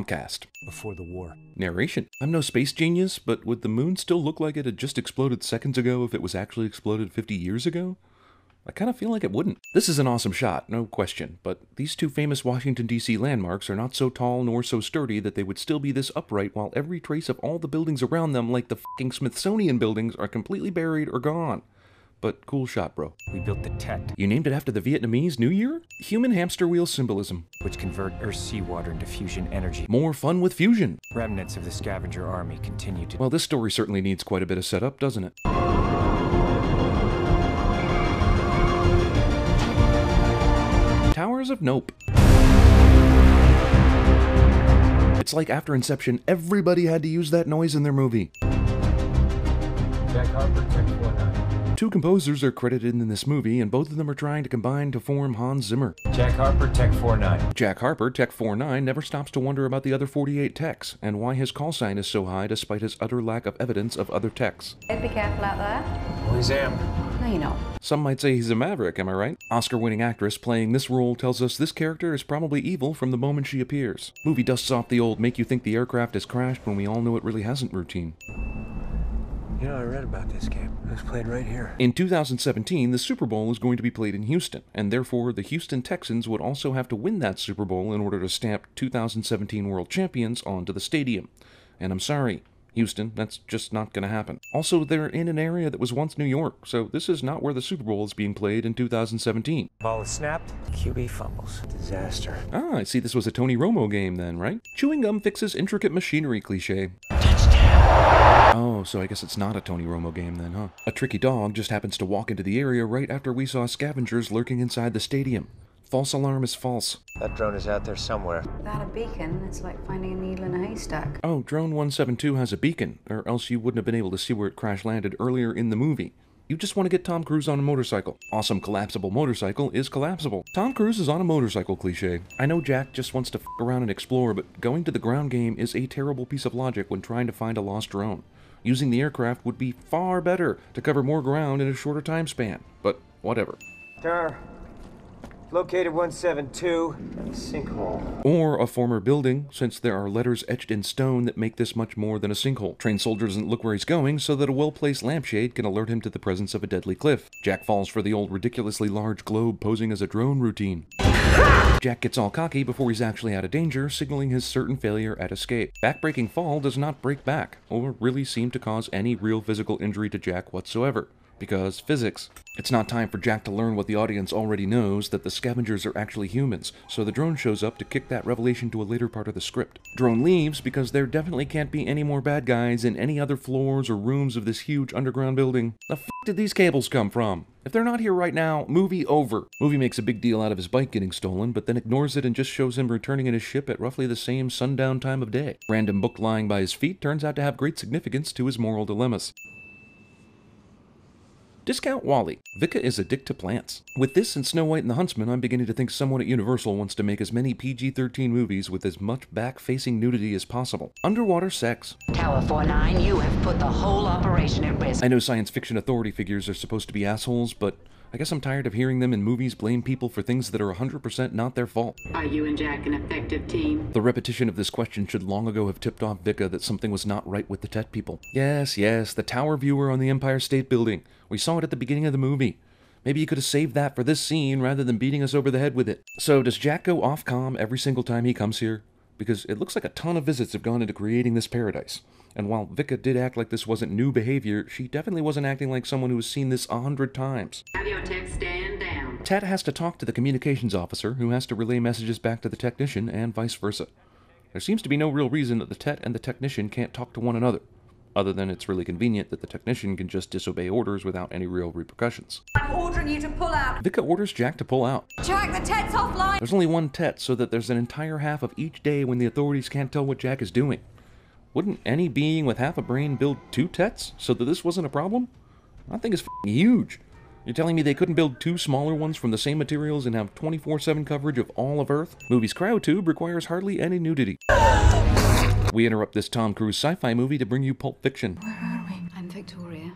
Bombcast. Before the war. Narration. I'm no space genius, but would the moon still look like it had just exploded seconds ago if it was actually exploded 50 years ago? I kind of feel like it wouldn't. This is an awesome shot, no question, but these two famous Washington, D.C. landmarks are not so tall nor so sturdy that they would still be this upright while every trace of all the buildings around them, like the fucking Smithsonian buildings, are completely buried or gone. But cool shot, bro. We built the Tet. You named it after the Vietnamese New Year? Human hamster wheel symbolism. Which convert Earth's seawater into fusion energy. More fun with fusion. Remnants of the scavenger army continue to... Well, this story certainly needs quite a bit of setup, doesn't it? Towers of Nope. It's like after Inception, everybody had to use that noise in their movie. Jack Harper, Tech 49. Two composers are credited in this movie, and both of them are trying to combine to form Hans Zimmer. Jack Harper, Tech 49. Jack Harper, Tech 49, never stops to wonder about the other 48 techs, and why his call sign is so high despite his utter lack of evidence of other techs. Be careful out there. Always am. No, you're not. Some might say he's a maverick, am I right? Oscar-winning actress playing this role tells us this character is probably evil from the moment she appears. Movie dusts off the old make you think the aircraft has crashed when we all know it really hasn't routine. You know, I read about this game. It was played right here. In 2017, the Super Bowl is going to be played in Houston, and therefore the Houston Texans would also have to win that Super Bowl in order to stamp 2017 World Champions onto the stadium. And I'm sorry, Houston, that's just not going to happen. Also, they're in an area that was once New York, so this is not where the Super Bowl is being played in 2017. Ball is snapped. QB fumbles. Disaster. Ah, I see this was a Tony Romo game then, right? Chewing gum fixes intricate machinery cliché. Oh, so I guess it's not a Tony Romo game then, huh? A tricky dog just happens to walk into the area right after we saw scavengers lurking inside the stadium. False alarm is false. That drone is out there somewhere. Without a beacon, it's like finding a needle in a haystack. Oh, Drone 172 has a beacon, or else you wouldn't have been able to see where it crash-landed earlier in the movie. You just want to get Tom Cruise on a motorcycle. Awesome collapsible motorcycle is collapsible. Tom Cruise is on a motorcycle cliché. I know Jack just wants to f*** around and explore, but going to the ground game is a terrible piece of logic when trying to find a lost drone. Using the aircraft would be far better to cover more ground in a shorter time span, but whatever. Sir, located 172, sinkhole. Or a former building, since there are letters etched in stone that make this much more than a sinkhole. Trained soldier doesn't look where he's going, so that a well-placed lampshade can alert him to the presence of a deadly cliff. Jack falls for the old ridiculously large globe posing as a drone routine. Jack gets all cocky before he's actually out of danger, signaling his certain failure at escape. Backbreaking fall does not break back, or really seem to cause any real physical injury to Jack whatsoever. Because physics. It's not time for Jack to learn what the audience already knows, that the scavengers are actually humans, so the drone shows up to kick that revelation to a later part of the script. Drone leaves because there definitely can't be any more bad guys in any other floors or rooms of this huge underground building. The f*** did these cables come from? If they're not here right now, movie over. Movie makes a big deal out of his bike getting stolen, but then ignores it and just shows him returning in his ship at roughly the same sundown time of day. Random book lying by his feet turns out to have great significance to his moral dilemmas. Discount Wally. Vicka is a dick to plants. With this and Snow White and the Huntsman, I'm beginning to think someone at Universal wants to make as many PG-13 movies with as much back-facing nudity as possible. Underwater sex. Tower 49, you have put the whole operation at risk. I know science fiction authority figures are supposed to be assholes, but I guess I'm tired of hearing them in movies blame people for things that are 100% not their fault. Are you and Jack an effective team? The repetition of this question should long ago have tipped off Vicka that something was not right with the Tet people. Yes, the tower viewer on the Empire State Building. We saw it at the beginning of the movie. Maybe you could have saved that for this scene rather than beating us over the head with it. So does Jack go off-comm every single time he comes here? Because it looks like a ton of visits have gone into creating this paradise. And while Vicka did act like this wasn't new behavior, she definitely wasn't acting like someone who has seen this 100 times. Have your tech stand down. Tet has to talk to the communications officer, who has to relay messages back to the technician, and vice versa. There seems to be no real reason that the Tet and the technician can't talk to one another, other than it's really convenient that the technician can just disobey orders without any real repercussions. I'm ordering you to pull out. Vicka orders Jack to pull out. Jack, the Tet's offline. There's only one Tet, so that there's an entire half of each day when the authorities can't tell what Jack is doing. Wouldn't any being with half a brain build 2 Tets so that this wasn't a problem? I think it's f***ing huge. You're telling me they couldn't build 2 smaller ones from the same materials and have 24/7 coverage of all of Earth? Movie's crowd tube requires hardly any nudity. We interrupt this Tom Cruise sci-fi movie to bring you Pulp Fiction. Where are we? I'm Victoria.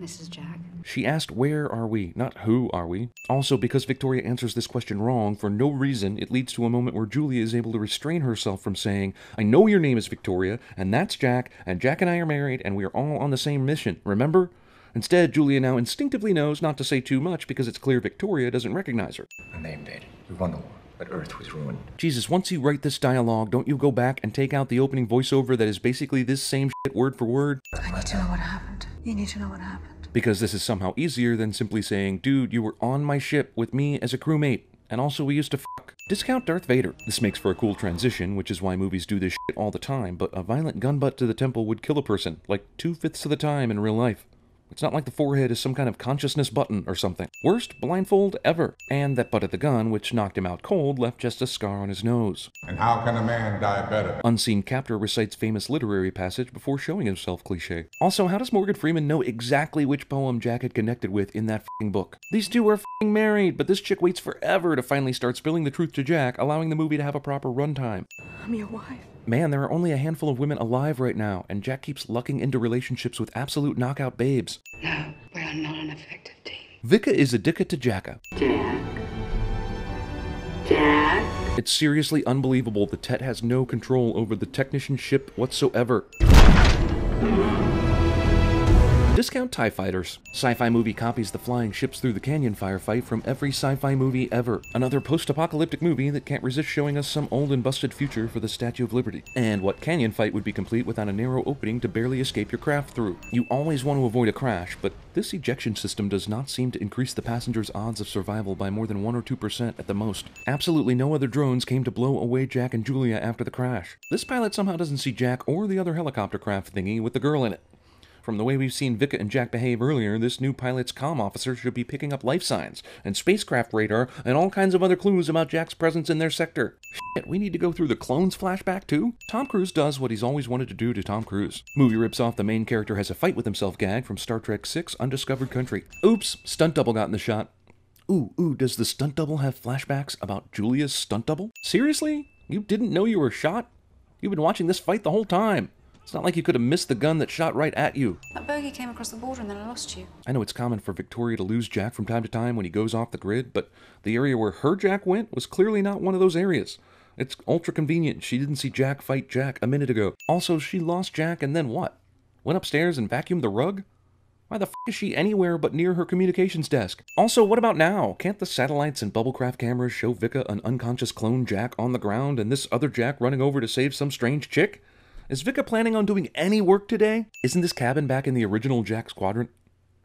Mrs. Jack. She asked where are we, not who are we. Also, because Victoria answers this question wrong for no reason, it leads to a moment where Julia is able to restrain herself from saying, I know your name is Victoria, and that's Jack, and Jack and I are married, and we are all on the same mission, remember? Instead, Julia now instinctively knows not to say too much because it's clear Victoria doesn't recognize her. A name, Daddy. We won the war, but Earth was ruined. Jesus, once you write this dialogue, don't you go back and take out the opening voiceover that is basically this same shit word for word? I need to know what happened. You need to know what happened. Because this is somehow easier than simply saying, dude, you were on my ship with me as a crewmate, and also we used to fuck. Discount Darth Vader. This makes for a cool transition, which is why movies do this shit all the time, but a violent gun butt to the temple would kill a person, like 2/5 of the time in real life. It's not like the forehead is some kind of consciousness button or something. Worst blindfold ever. And that butt of the gun, which knocked him out cold, left just a scar on his nose. And how can a man die better? Unseen captor recites famous literary passage before showing himself cliché. Also, how does Morgan Freeman know exactly which poem Jack had connected with in that f***ing book? These two are f***ing married, but this chick waits forever to finally start spilling the truth to Jack, allowing the movie to have a proper runtime. I'm your wife. Man, there are only a handful of women alive right now, and Jack keeps lucking into relationships with absolute knockout babes. No, we are not an effective team. Vika is addicted to Jacka. Jack? It's seriously unbelievable that Tet has no control over the technician ship whatsoever. Discount TIE Fighters. Sci-fi movie copies the flying ships through the canyon firefight from every sci-fi movie ever. Another post-apocalyptic movie that can't resist showing us some old and busted future for the Statue of Liberty. And what canyon fight would be complete without a narrow opening to barely escape your craft through? You always want to avoid a crash, but this ejection system does not seem to increase the passenger's odds of survival by more than 1 or 2% at the most. Absolutely no other drones came to blow away Jack and Julia after the crash. This pilot somehow doesn't see Jack or the other helicopter craft thingy with the girl in it. From the way we've seen Vika and Jack behave earlier, this new pilot's comm officer should be picking up life signs, and spacecraft radar, and all kinds of other clues about Jack's presence in their sector. Shit, we need to go through the clones flashback too? Tom Cruise does what he's always wanted to do to Tom Cruise. Movie rips off the main character has a fight with himself gag from Star Trek VI Undiscovered Country. Oops, stunt double got in the shot. Ooh, does the stunt double have flashbacks about Julia's stunt double? Seriously? You didn't know you were shot? You've been watching this fight the whole time. It's not like you could have missed the gun that shot right at you. That bogey came across the border and then I lost you. I know it's common for Victoria to lose Jack from time to time when he goes off the grid, but the area where her Jack went was clearly not one of those areas. It's ultra convenient she didn't see Jack fight Jack a minute ago. Also, she lost Jack and then what? Went upstairs and vacuumed the rug? Why the f*** is she anywhere but near her communications desk? Also, what about now? Can't the satellites and bubblecraft cameras show Vika an unconscious clone Jack on the ground and this other Jack running over to save some strange chick? Is Vika planning on doing any work today? Isn't this cabin back in the original Jack's quadrant?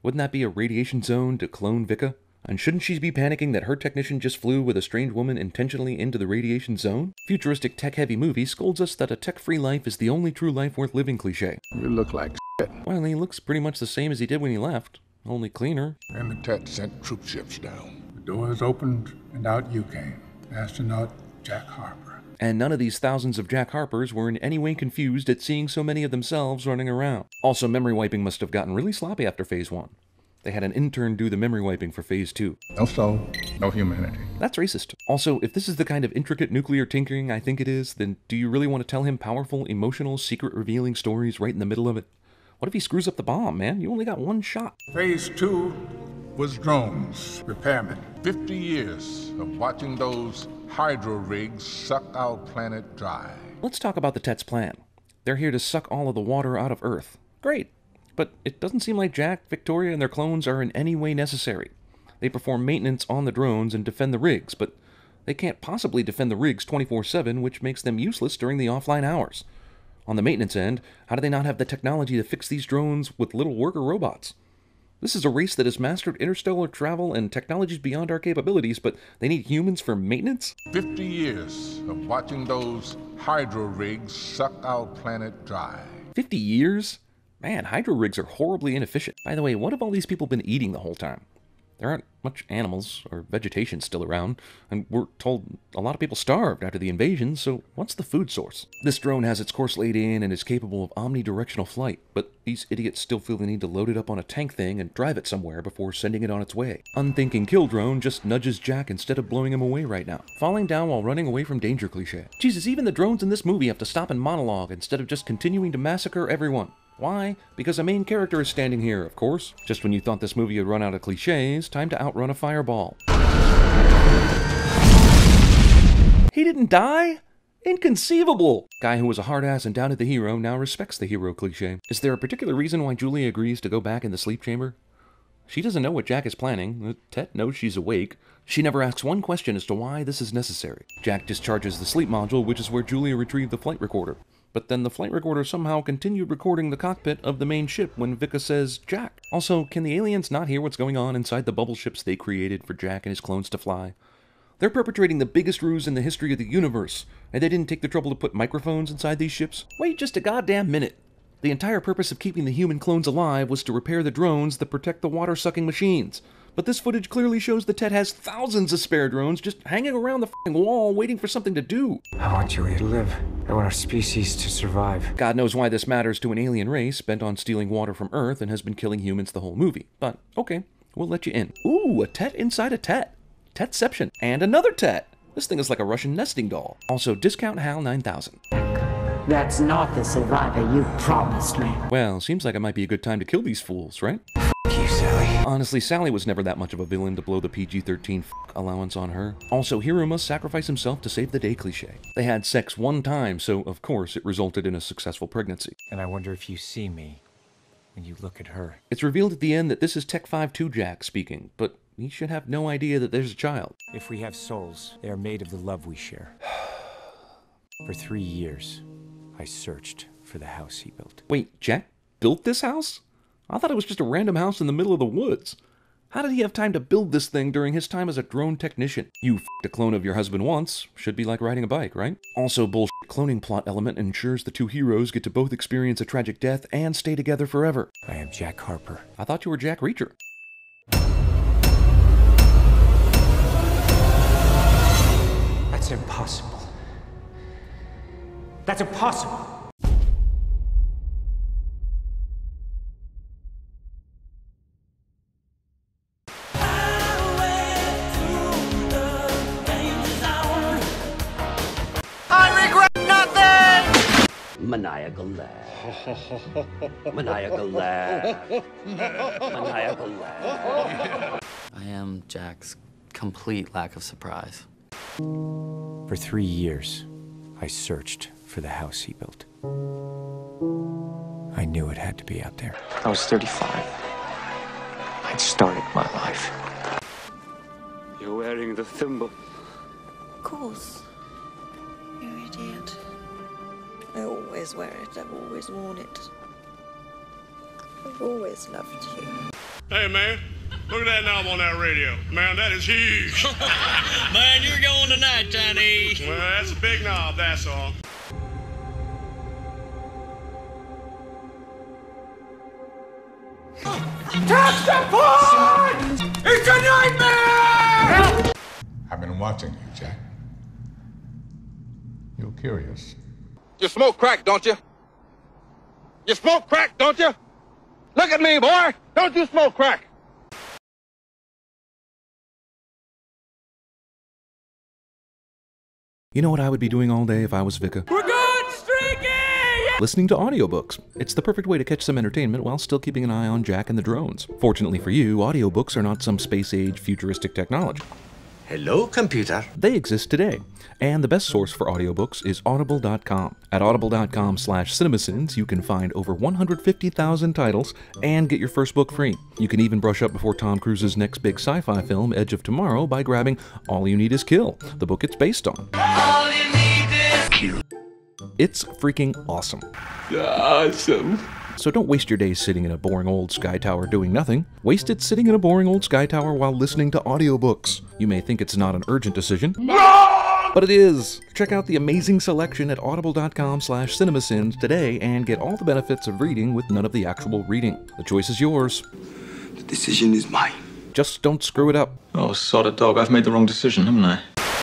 Wouldn't that be a radiation zone to clone Vika? And shouldn't she be panicking that her technician just flew with a strange woman intentionally into the radiation zone? Futuristic tech-heavy movie scolds us that a tech-free life is the only true life worth living cliché. You look like shit. Well, he looks pretty much the same as he did when he left, only cleaner. And the Tet sent troop ships down. The doors opened and out you came. Astronaut Jack Harper. And none of these thousands of Jack Harpers were in any way confused at seeing so many of themselves running around. Also, memory wiping must have gotten really sloppy after Phase 1. They had an intern do the memory wiping for Phase 2. No soul, no humanity. That's racist. Also, if this is the kind of intricate nuclear tinkering I think it is, then do you really want to tell him powerful, emotional, secret-revealing stories right in the middle of it? What if he screws up the bomb, man? You only got one shot. Phase 2 was drones, repairmen. 50 years of watching those hydro rigs suck our planet dry. Let's talk about the Tet's plan. They're here to suck all of the water out of Earth. Great. But it doesn't seem like Jack, Victoria, and their clones are in any way necessary. They perform maintenance on the drones and defend the rigs, but they can't possibly defend the rigs 24/7, which makes them useless during the offline hours. On the maintenance end, how do they not have the technology to fix these drones with little worker robots? This is a race that has mastered interstellar travel and technologies beyond our capabilities, but they need humans for maintenance? 50 years of watching those hydro rigs suck our planet dry. 50 years? Man, hydro rigs are horribly inefficient. By the way, what have all these people been eating the whole time? There aren't much animals or vegetation still around, and we're told a lot of people starved after the invasion, so what's the food source? This drone has its course laid in and is capable of omnidirectional flight, but these idiots still feel the need to load it up on a tank thing and drive it somewhere before sending it on its way. Unthinking kill drone just nudges Jack instead of blowing him away right now. Falling down while running away from danger cliché. Jesus, even the drones in this movie have to stop and monologue instead of just continuing to massacre everyone. Why? Because a main character is standing here, of course. Just when you thought this movie had run out of cliches, time to outrun a fireball. He didn't die? Inconceivable! Guy who was a hard ass and doubted the hero now respects the hero cliche. Is there a particular reason why Julie agrees to go back in the sleep chamber? She doesn't know what Jack is planning. Tet knows she's awake. She never asks one question as to why this is necessary. Jack discharges the sleep module, which is where Julia retrieved the flight recorder. But then the flight recorder somehow continued recording the cockpit of the main ship when Vika says, Jack. Also, can the aliens not hear what's going on inside the bubble ships they created for Jack and his clones to fly? They're perpetrating the biggest ruse in the history of the universe, and they didn't take the trouble to put microphones inside these ships? Wait just a goddamn minute. The entire purpose of keeping the human clones alive was to repair the drones that protect the water-sucking machines. But this footage clearly shows that Tet has thousands of spare drones just hanging around the f***ing wall waiting for something to do. I want Julia to live. I want our species to survive. God knows why this matters to an alien race bent on stealing water from Earth and has been killing humans the whole movie. But, okay, we'll let you in. Ooh, a Tet inside a Tet. Tetception. And another Tet. This thing is like a Russian nesting doll. Also, discount HAL 9000. That's not the survivor you promised me. Well, seems like it might be a good time to kill these fools, right? F*** you, Sally. Honestly, Sally was never that much of a villain to blow the PG-13 allowance on her. Also, hero must sacrifice himself to save the day cliche. They had sex one time, so of course it resulted in a successful pregnancy. And I wonder if you see me when you look at her. It's revealed at the end that this is Tech 5-2 Jack speaking, but he should have no idea that there's a child. If we have souls, they are made of the love we share. For 3 years, I searched for the house he built. Wait, Jack built this house? I thought it was just a random house in the middle of the woods. How did he have time to build this thing during his time as a drone technician? You f***ed a clone of your husband once. Should be like riding a bike, right? Also, bullshit cloning plot element ensures the two heroes get to both experience a tragic death and stay together forever. I am Jack Harper. I thought you were Jack Reacher. That's impossible. That's impossible. Maniacal laugh. Maniacal laugh. Maniacal laugh. I am Jack's complete lack of surprise. For 3 years, I searched for the house he built. I knew it had to be out there. I was 35. I'd started my life. You're wearing the thimble. Of course. You idiot. I always wear it. I've always worn it. I've always loved you. Hey, man. Look at that knob on that radio. Man, that is huge. Man, you're going tonight, Chinese. Well, that's a big knob, that's all. Tax support! It's a nightmare! I've been watching you, Jack. You're curious. You smoke crack, don't you? You smoke crack, don't you? Look at me, boy! Don't you smoke crack? You know what I would be doing all day if I was Vika? We're going streaking! Listening to audiobooks. It's the perfect way to catch some entertainment while still keeping an eye on Jack and the drones. Fortunately for you, audiobooks are not some space-age futuristic technology. Hello, computer. They exist today. And the best source for audiobooks is audible.com. At audible.com/CinemaSins, you can find over 150,000 titles and get your first book free. You can even brush up before Tom Cruise's next big sci-fi film, Edge of Tomorrow, by grabbing All You Need Is Kill, the book it's based on. All you need is kill. It's freaking awesome. Awesome. So don't waste your days sitting in a boring old sky tower doing nothing. Waste it sitting in a boring old sky tower while listening to audiobooks. You may think it's not an urgent decision. No! But it is! Check out the amazing selection at audible.com/CinemaSins today and get all the benefits of reading with none of the actual reading. The choice is yours. The decision is mine. Just don't screw it up. Oh, sod a dog. I've made the wrong decision, haven't I?